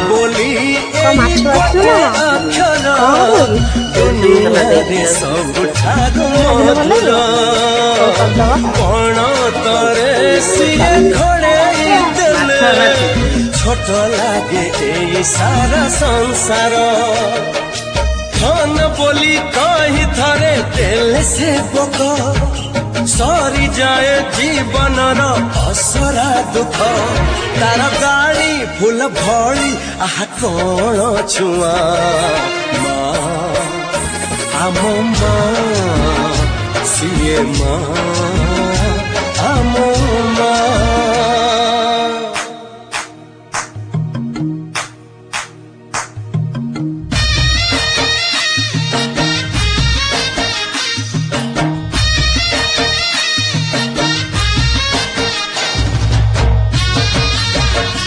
बोली अक्षर दुनिया सबुठारु मधुर कण तरे सिए खड़े देले छोट लागे ए सारा संसार धन बोली कही थरे देले से पक सरी जाए जीवन असरा दुख तार गाड़ी फूल भरी आह कौन छुआ आम माँ सीए माँ